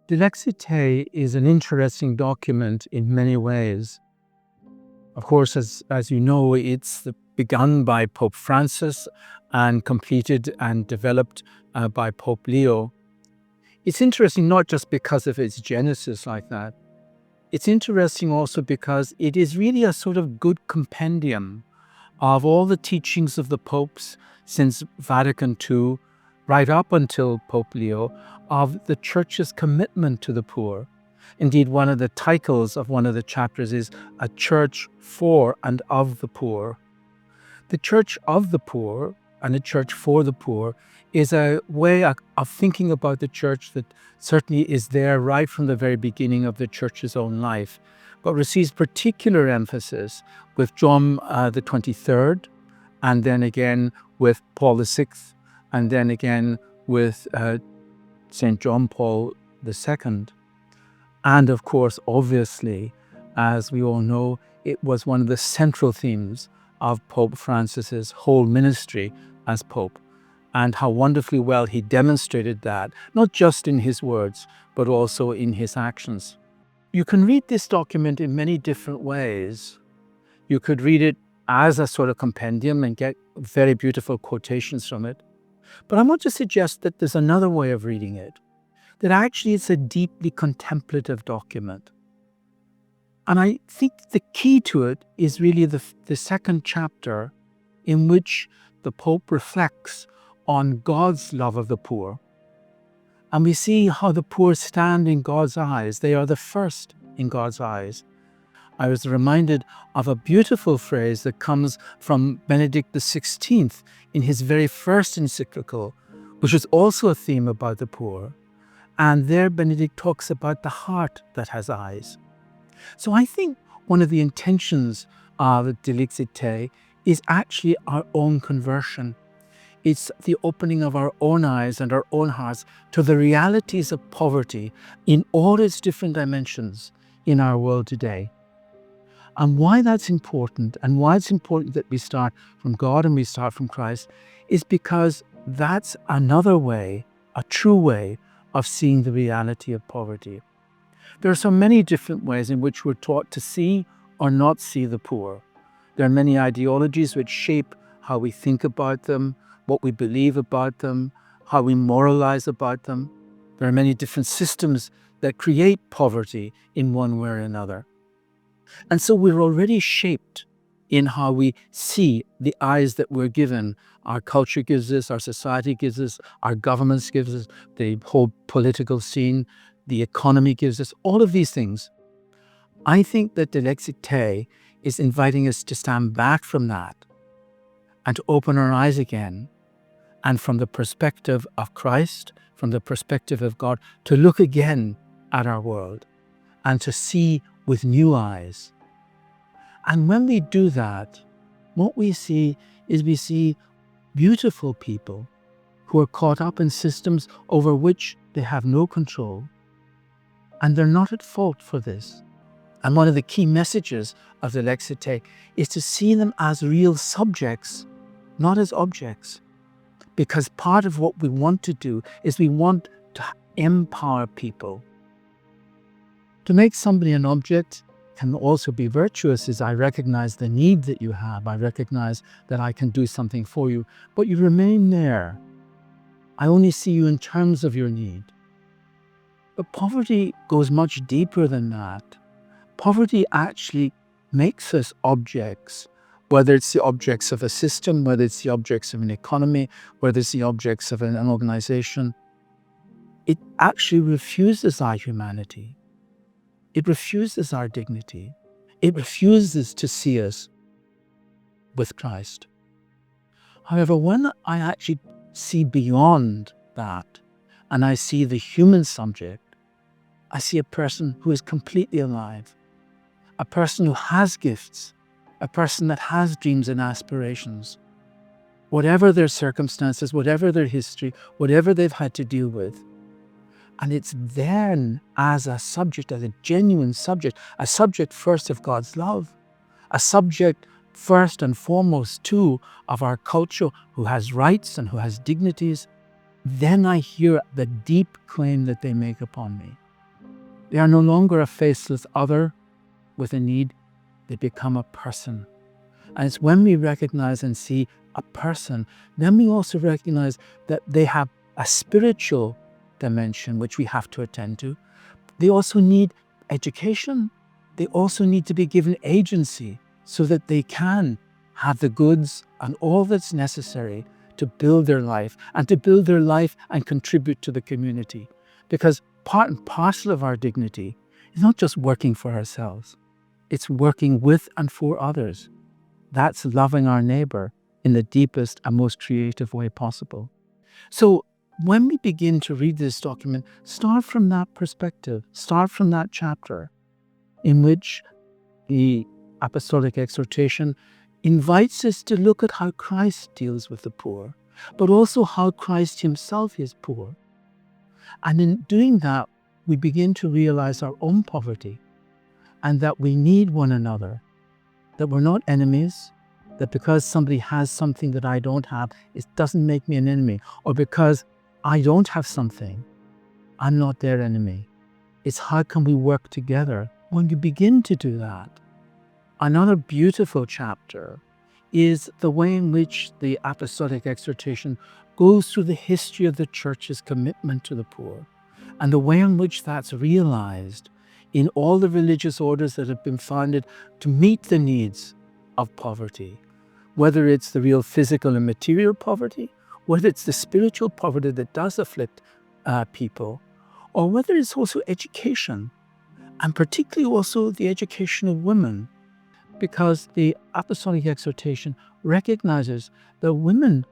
Dilexi Te is an interesting document in many ways. Of course, as you know, it's begun by Pope Francis and completed and developed by Pope Leo. It's interesting not just because of its genesis like that. It's interesting also because it is really a sort of good compendium of all the teachings of the popes since Vatican II, right up until Pope Leo, of the Church's commitment to the poor. Indeed, one of the titles of one of the chapters is A Church for and of the Poor. The Church of the Poor and a Church for the Poor is a way of thinking about the Church that certainly is there right from the very beginning of the Church's own life, but receives particular emphasis with John the 23rd, and then again with Paul VI, and then again with St. John Paul II. And of course, obviously, as we all know, it was one of the central themes of Pope Francis's whole ministry as Pope, and how wonderfully well he demonstrated that, not just in his words, but also in his actions. You can read this document in many different ways. You could read it as a sort of compendium and get very beautiful quotations from it. But I want to suggest that there's another way of reading it, that actually it's a deeply contemplative document. And I think the key to it is really the second chapter, in which the Pope reflects on God's love of the poor. And we see how the poor stand in God's eyes. They are the first in God's eyes. I was reminded of a beautiful phrase that comes from Benedict XVI in his very first encyclical, which is also a theme about the poor. And there Benedict talks about the heart that has eyes. So I think one of the intentions of Dilexi Te is actually our own conversion. It's the opening of our own eyes and our own hearts to the realities of poverty in all its different dimensions in our world today. And why that's important, and why it's important that we start from God and we start from Christ, is because that's another way, a true way, of seeing the reality of poverty. There are so many different ways in which we're taught to see or not see the poor. There are many ideologies which shape how we think about them, what we believe about them, how we moralize about them. There are many different systems that create poverty in one way or another. And so we're already shaped in how we see the eyes that we're given. Our culture gives us, our society gives us, our governments gives us, the whole political scene, the economy gives us, all of these things. I think that Dilexi Te is inviting us to stand back from that and to open our eyes again, and from the perspective of Christ, from the perspective of God, to look again at our world and to see with new eyes. And when we do that, what we see is we see beautiful people who are caught up in systems over which they have no control, and they're not at fault for this. And one of the key messages of the Dilexi Te is to see them as real subjects, not as objects. Because part of what we want to do is we want to empower people. To make somebody an object can also be virtuous, is I recognize the need that you have. I recognize that I can do something for you, but you remain there. I only see you in terms of your need. But poverty goes much deeper than that. Poverty actually makes us objects, whether it's the objects of a system, whether it's the objects of an economy, whether it's the objects of an organization. It actually refuses our humanity. It refuses our dignity. It refuses to see us with Christ. However, when I actually see beyond that, and I see the human subject, I see a person who is completely alive, a person who has gifts, a person that has dreams and aspirations. Whatever their circumstances, whatever their history, whatever they've had to deal with. And it's then as a subject, as a genuine subject, a subject first of God's love, a subject first and foremost too of our culture, who has rights and who has dignities, then I hear the deep claim that they make upon me. They are no longer a faceless other with a need. They become a person. And it's when we recognize and see a person, then we also recognize that they have a spiritual dimension which we have to attend to. They also need education. They also need to be given agency so that they can have the goods and all that's necessary to build their life and contribute to the community. Because part and parcel of our dignity is not just working for ourselves. It's working with and for others. That's loving our neighbor in the deepest and most creative way possible. So when we begin to read this document, start from that perspective, start from that chapter in which the Apostolic Exhortation invites us to look at how Christ deals with the poor, but also how Christ himself is poor. And in doing that, we begin to realize our own poverty and that we need one another, that we're not enemies, that because somebody has something that I don't have, it doesn't make me an enemy, or because I don't have something, I'm not their enemy. It's how can we work together when you begin to do that. Another beautiful chapter is the way in which the Apostolic Exhortation goes through the history of the Church's commitment to the poor and the way in which that's realized in all the religious orders that have been founded to meet the needs of poverty, whether it's the real physical and material poverty, whether it's the spiritual poverty that does afflict people, or whether it's also education, and particularly also the education of women, because the Apostolic Exhortation recognizes that women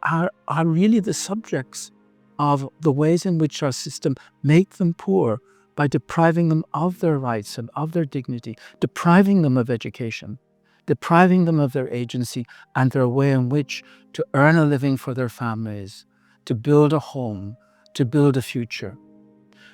are really the subjects of the ways in which our system make them poor by depriving them of their rights and of their dignity, depriving them of education, depriving them of their agency and their way in which to earn a living for their families, to build a home, to build a future.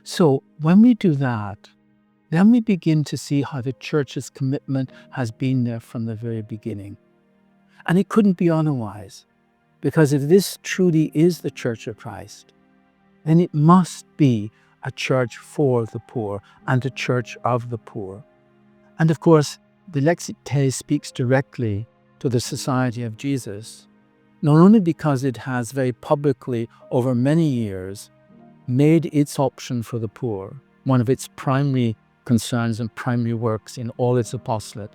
So when we do that, then we begin to see how the Church's commitment has been there from the very beginning. And it couldn't be otherwise, because if this truly is the Church of Christ, then it must be a church for the poor and a church of the poor. And of course, Dilexi Te speaks directly to the Society of Jesus, not only because it has very publicly over many years made its option for the poor one of its primary concerns and primary works in all its apostolate,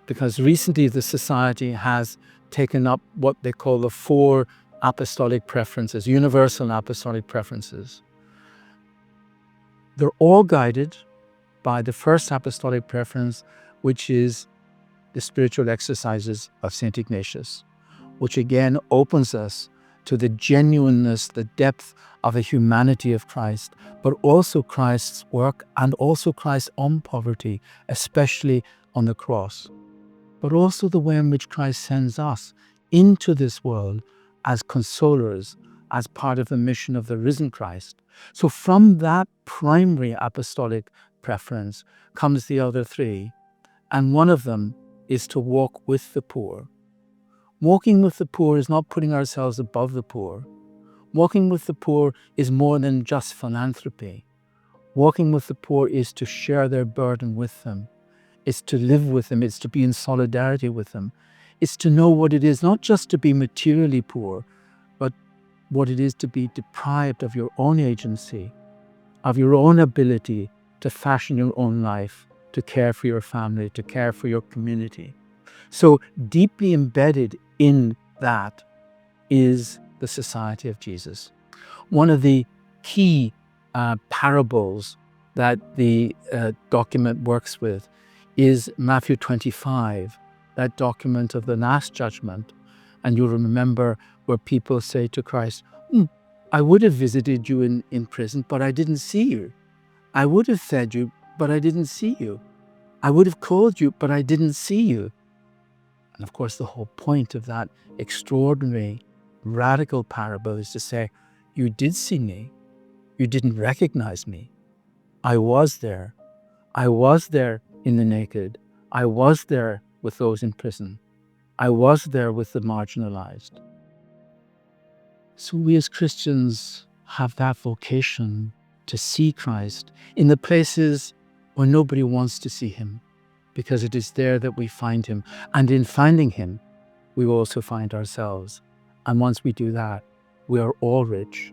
because recently the Society has taken up what they call the 4 apostolic preferences, universal apostolic preferences. They're all guided by the first apostolic preference, which is the spiritual exercises of St. Ignatius, which again opens us to the genuineness, the depth of the humanity of Christ, but also Christ's work and also Christ's own poverty, especially on the cross, but also the way in which Christ sends us into this world as consolers, as part of the mission of the risen Christ. So from that primary apostolic preference comes the other 3, and one of them is to walk with the poor. Walking with the poor is not putting ourselves above the poor. Walking with the poor is more than just philanthropy. Walking with the poor is to share their burden with them. It's to live with them. It's to be in solidarity with them. It's to know what it is, not just to be materially poor, but what it is to be deprived of your own agency, of your own ability to fashion your own life, to care for your family, to care for your community. So deeply embedded in that is the Society of Jesus. One of the key parables that the document works with is Matthew 25, that document of the Last Judgment. And you'll remember where people say to Christ, I would have visited you in prison, but I didn't see you. I would have fed you, but I didn't see you. I would have called you, but I didn't see you. And of course, the whole point of that extraordinary, radical parable is to say, you did see me. You didn't recognize me. I was there. I was there in the naked. I was there with those in prison. I was there with the marginalized. So we as Christians have that vocation to see Christ in the places where nobody wants to see him, because it is there that we find him. And in finding him, we will also find ourselves. And once we do that, we are all rich